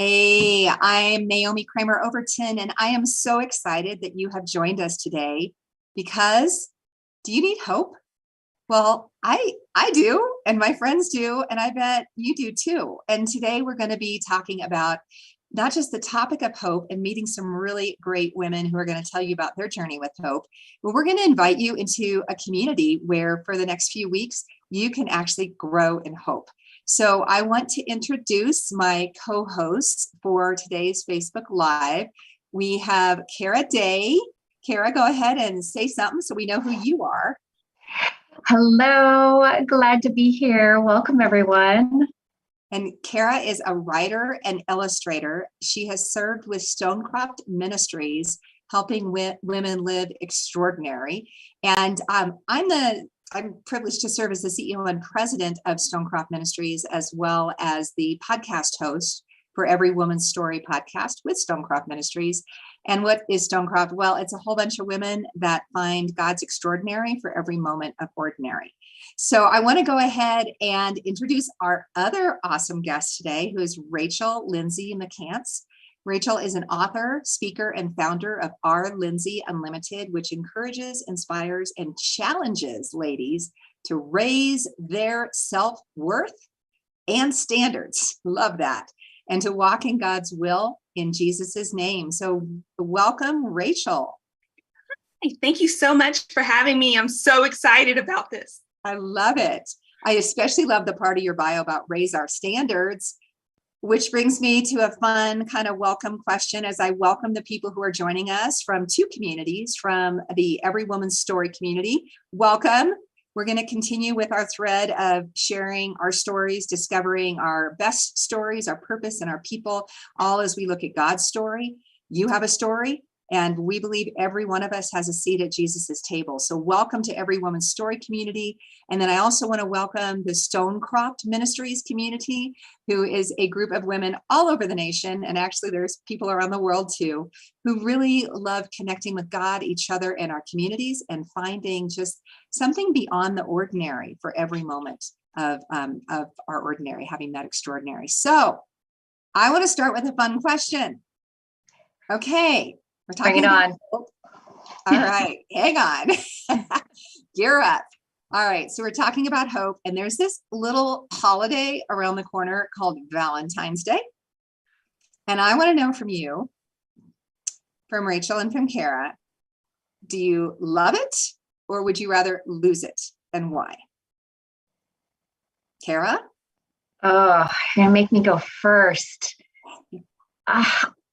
Hey, I'm Naomi Cramer Overton, and I am so excited that you have joined us today because do you need hope? Well, I do, and my friends do, and I bet you do too. And today we're going to be talking about not just the topic of hope and meeting some really great women who are going to tell you about their journey with hope, but we're going to invite you into a community where for the next few weeks, you can actually grow in hope. So I want to introduce my co-hosts for today's Facebook Live. We have Cara Day. Cara, go ahead and say something so we know who you are. Hello, glad to be here. Welcome, everyone. And Cara is a writer and illustrator. She has served with Stonecroft Ministries, helping women live extraordinary. And I'm privileged to serve as the CEO and president of Stonecroft Ministries, as well as the podcast host for Every Woman's Story podcast with Stonecroft Ministries. And what is Stonecroft? Well, it's a whole bunch of women that find God's extraordinary for every moment of ordinary. So I want to go ahead and introduce our other awesome guest today, who is Rachel Lindsay McCants. Rachel is an author, speaker, and founder of Our Lindsay Unlimited, which encourages, inspires, and challenges ladies to raise their self-worth and standards. Love that. And to walk in God's will in Jesus's name. So welcome, Rachel. Hi, thank you so much for having me. I'm so excited about this. I love it. I especially love the part of your bio about raise our standards, which brings me to a fun kind of welcome question as I welcome the people who are joining us from two communities, from the Every Woman's Story community. Welcome. We're going to continue with our thread of sharing our stories, discovering our best stories, our purpose, and our people, all as we look at God's story. You have a story, and we believe every one of us has a seat at Jesus's table. So welcome to Every Woman's Story community. And then I also want to welcome the Stonecroft Ministries community, who is a group of women all over the nation. And actually there's people around the world too, who really love connecting with God, each other, and our communities, and finding just something beyond the ordinary for every moment of our ordinary, having that extraordinary. So I want to start with a fun question. Okay. We're talking Bring it on. All right, hang on. Gear up. All right, so we're talking about hope, and there's this little holiday around the corner called Valentine's Day. And I want to know from you, from Rachel and from Cara, do you love it or would you rather lose it, and why? Cara? Oh, you're gonna make me go first.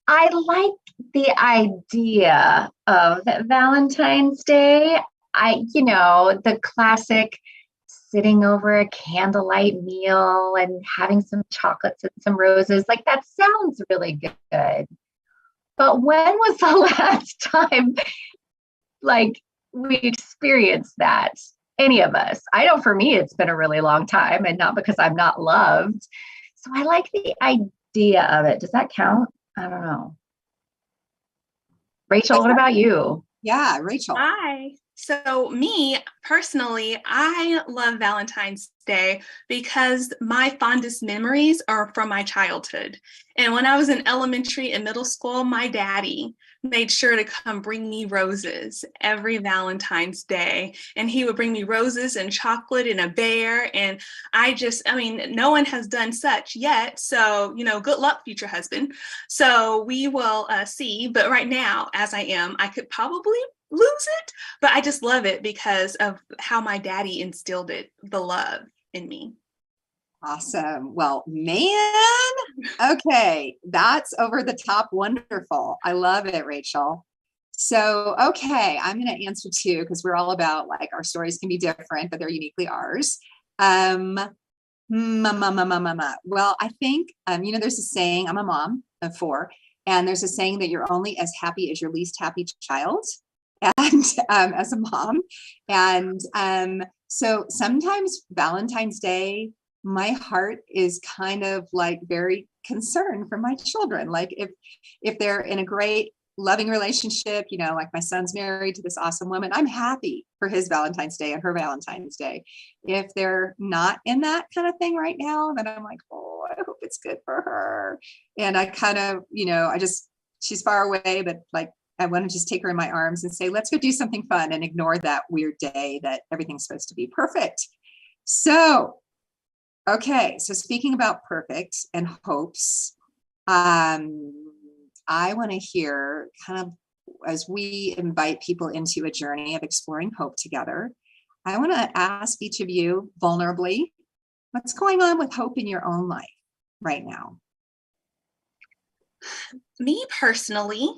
I like the idea of Valentine's Day. The classic sitting over a candlelight meal and having some chocolates and some roses, like that sounds really good. But when was the last time we experienced that? Any of us? I know for me, it's been a really long time, and not because I'm not loved. So I like the idea of it. Does that count? I don't know. Rachel, what about you? Yeah, Rachel. Hi. So me personally, I love Valentine's Day because my fondest memories are from my childhood. And when I was in elementary and middle school, my daddy made sure to come bring me roses every Valentine's Day. And he would bring me roses and chocolate and a bear. And no one has done such yet. So, good luck, future husband. So we will see. But right now, as I am, I could probably lose it, but I just love it because of how my daddy instilled the love in me. Awesome. Well, man, okay, that's over the top wonderful. I love it, Rachel. So, okay, I'm going to answer too, because we're all about our stories can be different, but they're uniquely ours. Well, I think, there's a saying, I'm a mom of 4, and there's a saying that you're only as happy as your least happy child. And as a mom. And so sometimes Valentine's Day, my heart is kind of very concerned for my children. If they're in a great loving relationship, my son's married to this awesome woman, I'm happy for his Valentine's Day and her Valentine's Day. If they're not in that kind of thing right now, then I'm like, oh, I hope it's good for her. And I kind of, she's far away, but like, I want to just take her in my arms and say, let's go do something fun and ignore that weird day that everything's supposed to be perfect. So, okay. So speaking about perfect and hopes, I want to hear kind of as we invite people into a journey of exploring hope together, I want to ask each of you vulnerably, what's going on with hope in your own life right now? Me personally,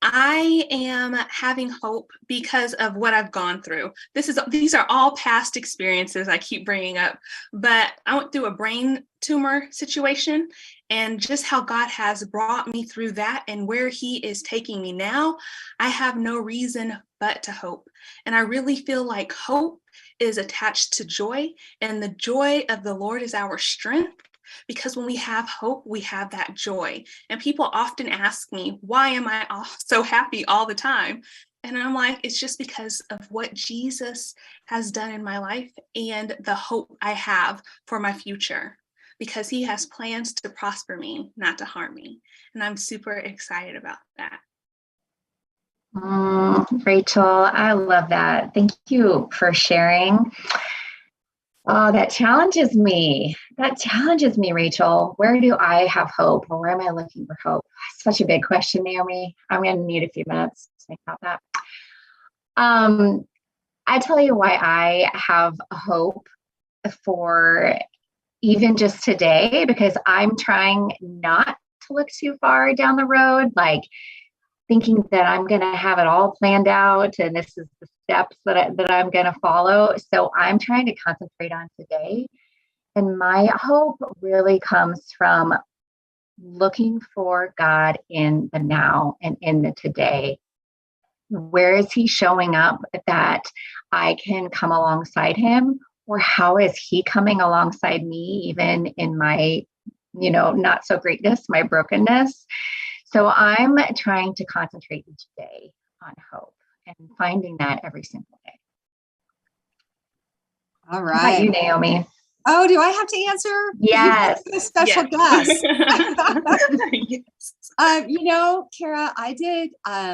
I am having hope because of what I've gone through. These are all past experiences I keep bringing up, but I went through a brain tumor situation, and just how God has brought me through that and where he is taking me now, I have no reason but to hope. And I really feel like hope is attached to joy, and the joy of the Lord is our strength. Because when we have hope, we have that joy. And people often ask me, why am I so happy all the time? And I'm like, it's just because of what Jesus has done in my life and the hope I have for my future, because he has plans to prosper me, not to harm me. And I'm super excited about that. Rachel, I love that. Thank you for sharing. Oh, that challenges me. Rachel. Where do I have hope, or where am I looking for hope? Such a big question, Naomi. I'm going to need a few minutes to think about that. I tell you why I have hope for even just today, because I'm trying not to look too far down the road, like thinking that I'm going to have it all planned out and this is the steps that I'm going to follow. So I'm trying to concentrate on today. And my hope really comes from looking for God in the now and in the today. Where is he showing up that I can come alongside him? Or how is he coming alongside me, even in my, not so greatness, my brokenness? So I'm trying to concentrate each day on hope and finding that every single day. All right. How about you, Naomi? Oh, do I have to answer? Yes. A special guest. Yes. Cara, I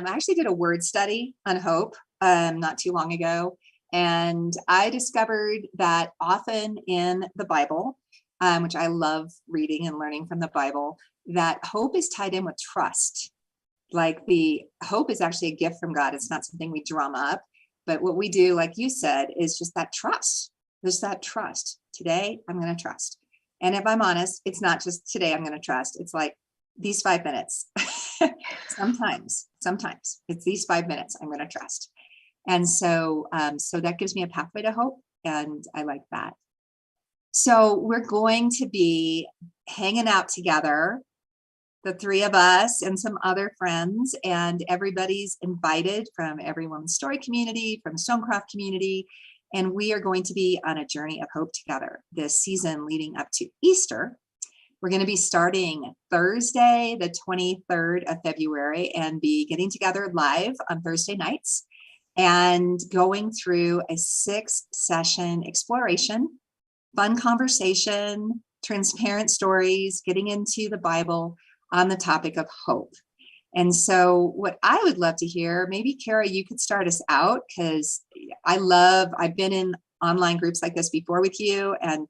actually did a word study on hope not too long ago. And I discovered that often in the Bible, which I love reading and learning from the Bible, that hope is tied in with trust. Like the hope is actually a gift from God. It's not something we drum up, but what we do, like you said, is just that trust. There's that trust. Today, I'm going to trust. And if I'm honest, it's not just today I'm going to trust. It's like these 5 minutes. Sometimes it's these 5 minutes I'm going to trust. And so that gives me a pathway to hope. And I like that. So we're going to be hanging out together, the three of us and some other friends, and everybody's invited from Every Woman's Story community, from Stonecroft community. And we are going to be on a journey of hope together this season leading up to Easter. We're going to be starting Thursday, the 23rd of February, and be getting together live on Thursday nights and going through a 6-session exploration, fun conversation, transparent stories, getting into the Bible on the topic of hope. And so what I would love to hear, maybe Cara, you could start us out, because I've been in online groups like this before with you, and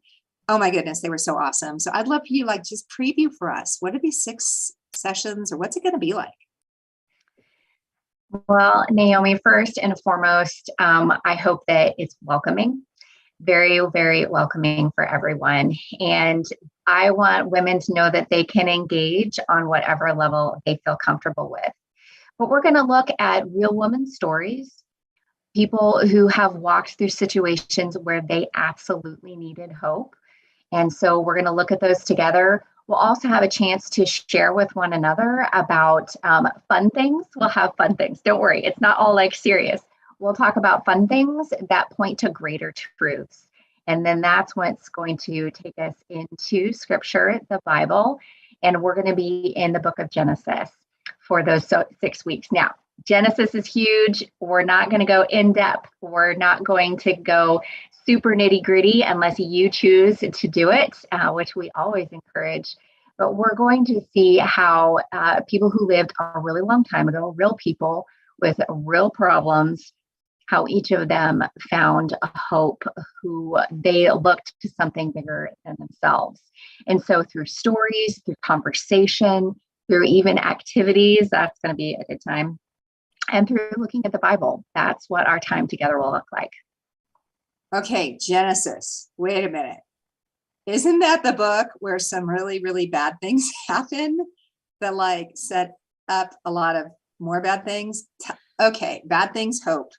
oh my goodness, they were so awesome. So I'd love for you, just preview for us. What are these 6 sessions, or what's it going to be like? Well, Naomi, first and foremost, I hope that it's welcoming, very, very welcoming for everyone. And I want women to know that they can engage on whatever level they feel comfortable with. But we're going to look at real women stories, people who have walked through situations where they absolutely needed hope. And so we're going to look at those together. We'll also have a chance to share with one another about fun things. We'll have fun things. Don't worry, it's not all serious. We'll talk about fun things that point to greater truths. And then that's what's going to take us into scripture, the Bible. And we're going to be in the book of Genesis for those 6 weeks. Now, Genesis is huge. We're not going to go in depth. We're not going to go super nitty gritty unless you choose to do it, which we always encourage. But we're going to see how people who lived a really long time ago, real people with real problems, how each of them found a hope, who they looked to something bigger than themselves. And so through stories, through conversation, through even activities, that's going to be a good time. And through looking at the Bible, that's what our time together will look like. Okay, Genesis. Wait a minute. Isn't that the book where some really, really bad things happen that like set up a lot of more bad things? Okay, bad things, hope.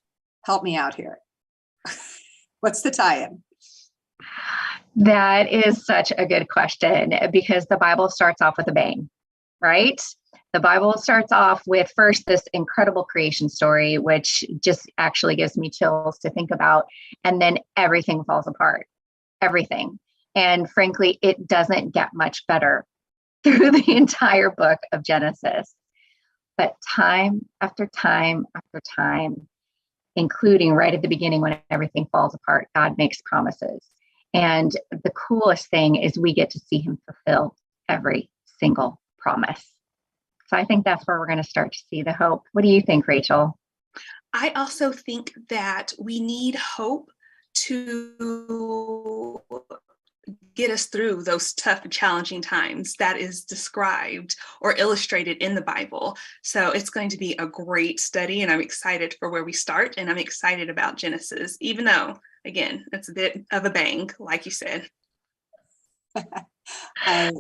Help me out here. What's the tie-in? That is such a good question because the Bible starts off with a bang, right? The Bible starts off with first this incredible creation story, which just actually gives me chills to think about. And then everything falls apart, everything. And frankly, it doesn't get much better through the entire book of Genesis. But time after time after time, including right at the beginning when everything falls apart, God makes promises. And the coolest thing is we get to see him fulfill every single promise. So I think that's where we're going to start to see the hope. What do you think, Rachel? I also think that we need hope to get us through those tough and challenging times that is described or illustrated in the Bible. So it's going to be a great study, and I'm excited for where we start, and I'm excited about Genesis, even though, again, it's a bit of a bang, like you said. I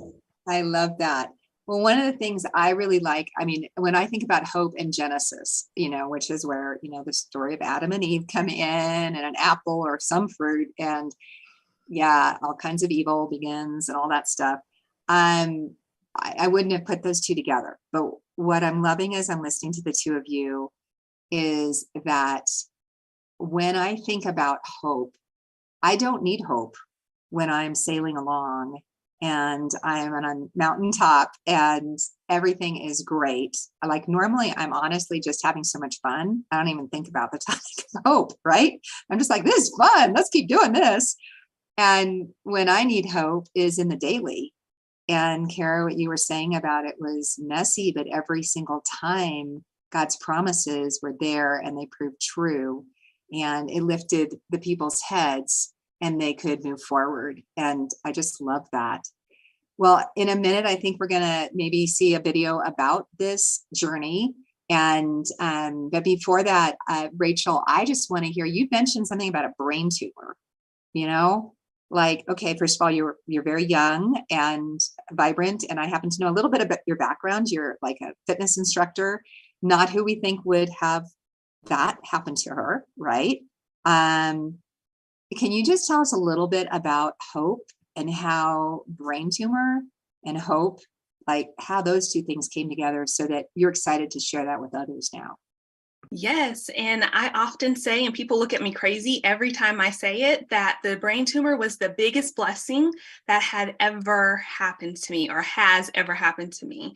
love that. Well, one of the things I really like, I mean, when I think about hope in Genesis, which is where, the story of Adam and Eve come in and an apple or some fruit and yeah, all kinds of evil begins and all that stuff. I wouldn't have put those two together. But what I'm loving as I'm listening to the two of you is that when I think about hope, I don't need hope when I'm sailing along and I'm on a mountaintop and everything is great. Like normally I'm honestly just having so much fun. I don't even think about the topic of hope, right? I'm just like, this is fun. Let's keep doing this. And when I need hope is in the daily. And Cara, what you were saying about it was messy, but every single time God's promises were there and they proved true. And it lifted the people's heads and they could move forward. And I just love that. Well, in a minute, I think we're going to maybe see a video about this journey. And but before that, Rachel, I just want to hear, you mentioned something about a brain tumor, like, okay, first of all, you're very young and vibrant. And I happen to know a little bit about your background. You're like a fitness instructor, not who we think would have that happen to her, right? Can you just tell us a little bit about hope and how brain tumor and hope, like how those two things came together so that you're excited to share that with others now? Yes. And I often say, and people look at me crazy every time I say it, that the brain tumor was the biggest blessing that had ever happened to me or has ever happened to me.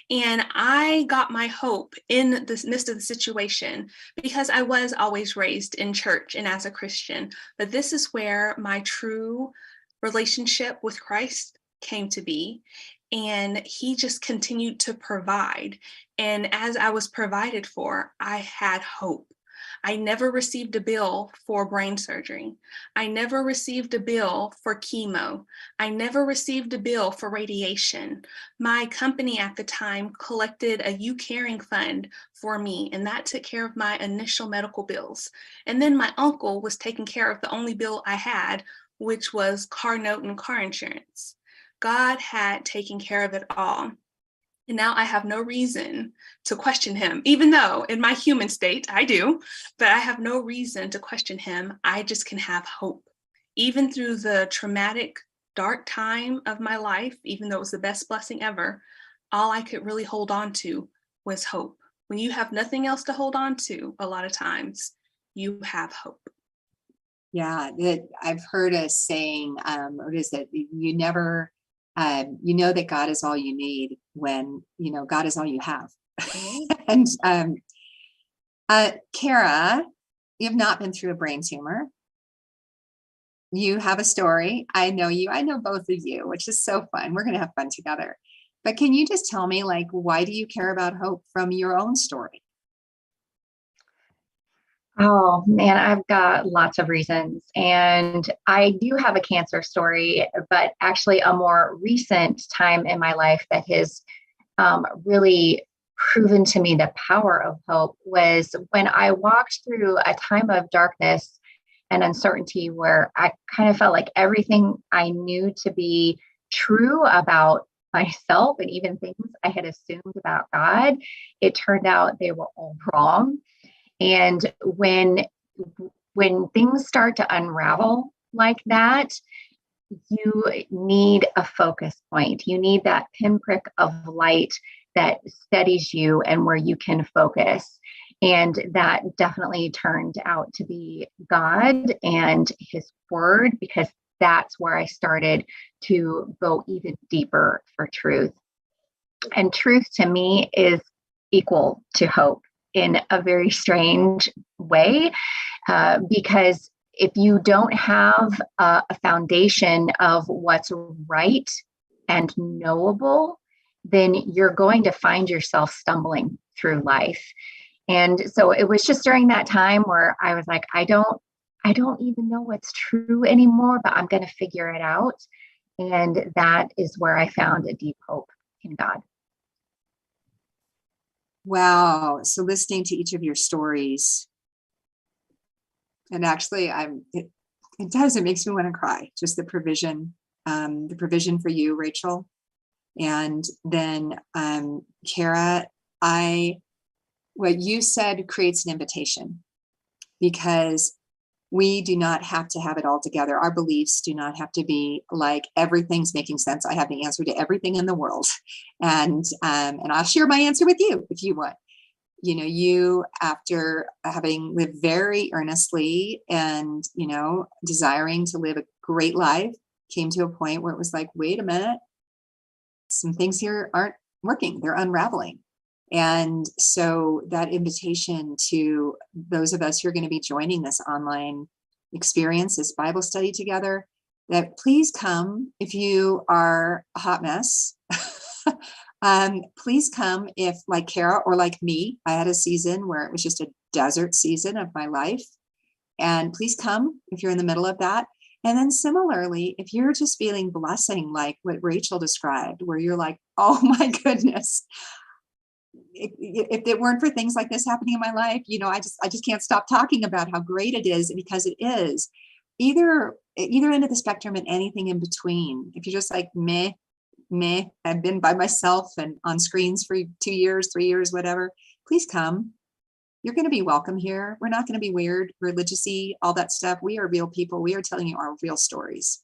And I got my hope in the midst of the situation because I was always raised in church and as a Christian. But this is where my true relationship with Christ came to be. And he just continued to provide. And as I was provided for, I had hope. I never received a bill for brain surgery. I never received a bill for chemo. I never received a bill for radiation. My company at the time collected a You Caring fund for me, and that took care of my initial medical bills. And then my uncle was taking care of the only bill I had, which was car note and car insurance. God had taken care of it all. And now I have no reason to question him, even though in my human state I do, but I have no reason to question him. I just can have hope. Even through the traumatic, dark time of my life, even though it was the best blessing ever, all I could really hold on to was hope. When you have nothing else to hold on to, a lot of times, you have hope. Yeah, I've heard a saying, or is that you never, that God is all you need when, God is all you have. And Cara, you have not been through a brain tumor. you have a story. I know you. I know both of you, which is so fun. We're going to have fun together. But can you just tell me, like, why do you care about hope from your own story? Oh man, I've got lots of reasons. And I do have a cancer story, but actually a more recent time in my life that has really proven to me the power of hope was when I walked through a time of darkness and uncertainty where I kind of felt like everything I knew to be true about myself and even things I had assumed about God, it turned out they were all wrong. And when things start to unravel like that, you need a focus point. You need that pinprick of light that steadies you and where you can focus. And that definitely turned out to be God and his word, because that's where I started to go even deeper for truth. And truth to me is equal to hope in a very strange way, because if you don't have a foundation of what's right and knowable, then you're going to find yourself stumbling through life. And so it was just during that time where I was like, I don't even know what's true anymore, but I'm going to figure it out. And that is where I found a deep hope in God. Wow. So listening to each of your stories, and actually it makes me want to cry, just the provision for you, Rachel. And then Cara, what you said creates an invitation, because we do not have to have it all together. Our beliefs do not have to be like everything's making sense. I have the answer to everything in the world. And I'll share my answer with you if you want. You know, you, after having lived very earnestly and, desiring to live a great life, came to a point where it was like, wait a minute, some things here aren't working. They're unraveling. And so that invitation to those of us who are going to be joining this online experience, this Bible study together, that please come if you are a hot mess. Please come if, like Cara or like me, I had a season where it was just a desert season of my life. And please come if you're in the middle of that. And then similarly, if you're just feeling blessing, like what Rachel described, where you're like, oh my goodness, if it weren't for things like this happening in my life, I just can't stop talking about how great it is, because it is either end of the spectrum and anything in between. If you're just like, meh, I've been by myself and on screens for 2 years, 3 years, whatever, please come. You're going to be welcome here. We're not going to be weird, religious-y, all that stuff. We are real people. We are telling you our real stories.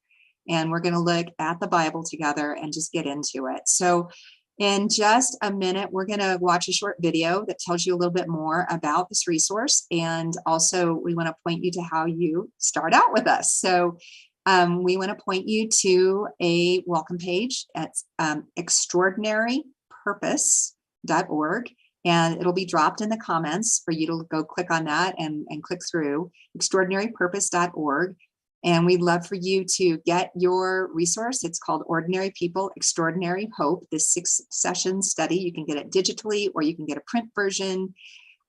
And we're going to look at the Bible together and just get into it. So in just a minute, we're going to watch a short video that tells you a little bit more about this resource. And also, we want to point you to how you start out with us. So we want to point you to a welcome page at extraordinarypurpose.org. And it'll be dropped in the comments for you to go click on that and click through extraordinarypurpose.org. And we'd love for you to get your resource. It's called Ordinary People, Extraordinary Hope, this 6-session study. You can get it digitally or you can get a print version.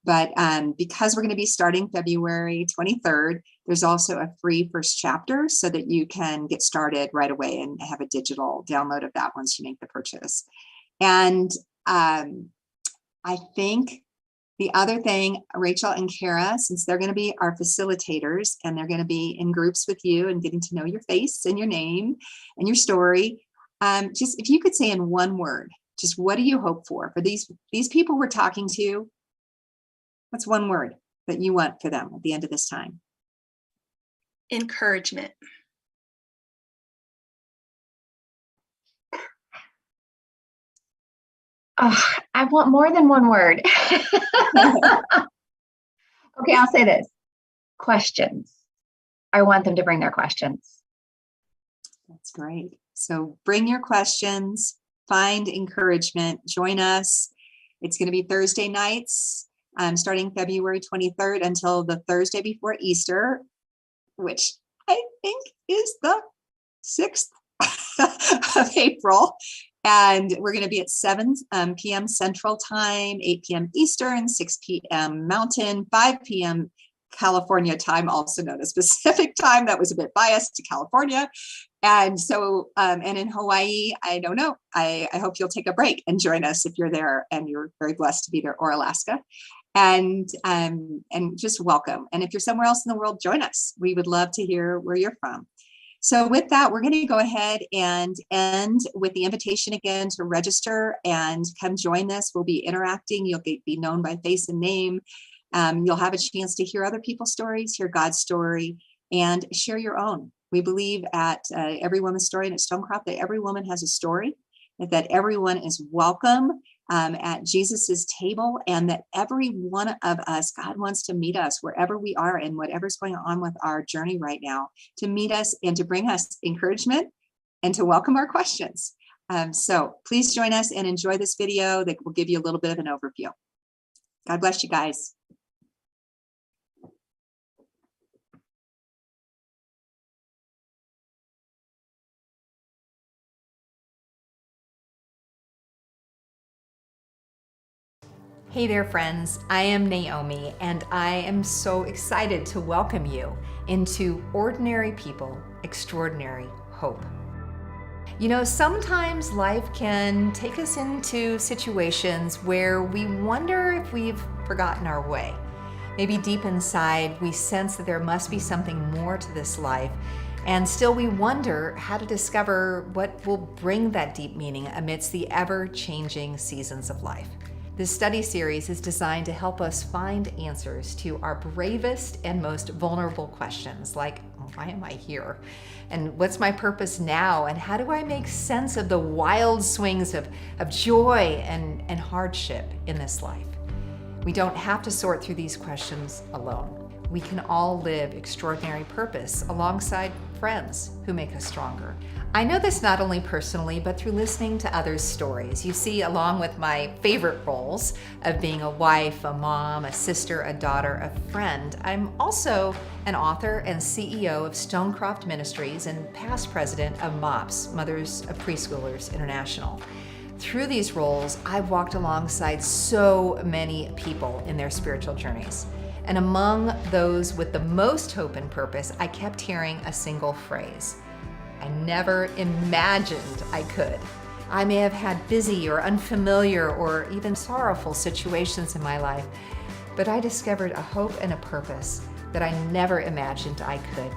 But because we're going to be starting February 23rd, there's also a free first chapter so that you can get started right away and have a digital download of that once you make the purchase. And I think the other thing, Rachel and Cara, since they're going to be our facilitators and they're going to be in groups with you and getting to know your face and your name and your story, just if you could say in one word, just what do you hope for these people we're talking to? What's one word that you want for them at the end of this time? Encouragement. Oh, I want more than one word. Okay, I'll say this. Questions. I want them to bring their questions. That's great. So bring your questions, find encouragement, join us. It's going to be Thursday nights, starting February 23rd until the Thursday before Easter, which I think is the 6th of April. And we're going to be at 7 p.m. Central Time, 8 p.m. Eastern, 6 p.m. Mountain, 5 p.m. California time, also known as Pacific time. That was a bit biased to California. And so, and in Hawaii, I don't know. I hope you'll take a break and join us if you're there and you're very blessed to be there, or Alaska. And just welcome. And if you're somewhere else in the world, join us. We would love to hear where you're from. So with that, we're going to go ahead and end with the invitation again to register and come join us. We'll be interacting. You'll be known by face and name. You'll have a chance to hear other people's stories, hear God's story, and share your own. We believe at Every Woman's Story and at Stonecroft that every woman has a story, that everyone is welcome at Jesus's table, and that every one of us, God wants to meet us wherever we are and whatever's going on with our journey right now, to meet us and to bring us encouragement and to welcome our questions. So please join us and enjoy this video that will give you a little bit of an overview. God bless you guys. Hey there, friends. I am Naomi, and I am so excited to welcome you into Ordinary People, Extraordinary Hope. You know, sometimes life can take us into situations where we wonder if we've forgotten our way. Maybe deep inside, we sense that there must be something more to this life, and still we wonder how to discover what will bring that deep meaning amidst the ever-changing seasons of life. This study series is designed to help us find answers to our bravest and most vulnerable questions, like, why am I here? And what's my purpose now? And how do I make sense of the wild swings of joy and hardship in this life? We don't have to sort through these questions alone. We can all live extraordinary purpose alongside friends who make us stronger. I know this not only personally, but through listening to others' stories. You see, along with my favorite roles of being a wife, a mom, a sister, a daughter, a friend, I'm also an author and CEO of Stonecroft Ministries and past president of MOPS, Mothers of Preschoolers International. Through these roles, I've walked alongside so many people in their spiritual journeys. And among those with the most hope and purpose, I kept hearing a single phrase: I never imagined I could. I may have had busy or unfamiliar or even sorrowful situations in my life, but I discovered a hope and a purpose that I never imagined I could.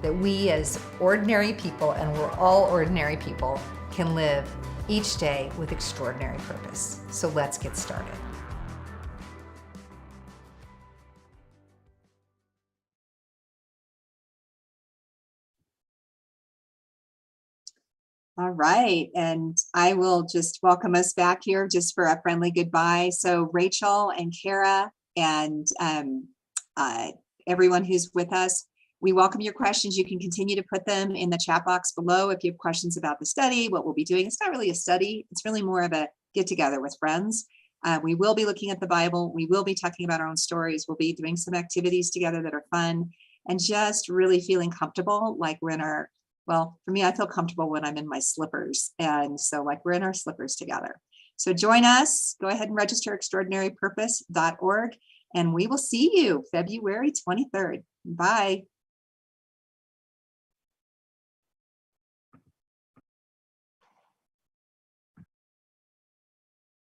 That we as ordinary people, and we're all ordinary people, can live each day with extraordinary purpose. So let's get started. All right, and I will just welcome us back here just for a friendly goodbye. So Rachel and Cara and everyone who's with us, we welcome your questions. You can continue to put them in the chat box below if you have questions about the study, what we'll be doing. It's not really a study, it's really more of a get together with friends. We will be looking at the Bible. We will be talking about our own stories. We'll be doing some activities together that are fun and just really feeling comfortable, like we're in our, well, for me, I feel comfortable when I'm in my slippers. And so like we're in our slippers together. So join us, go ahead and register extraordinarypurpose.org, and we will see you February 23rd. Bye.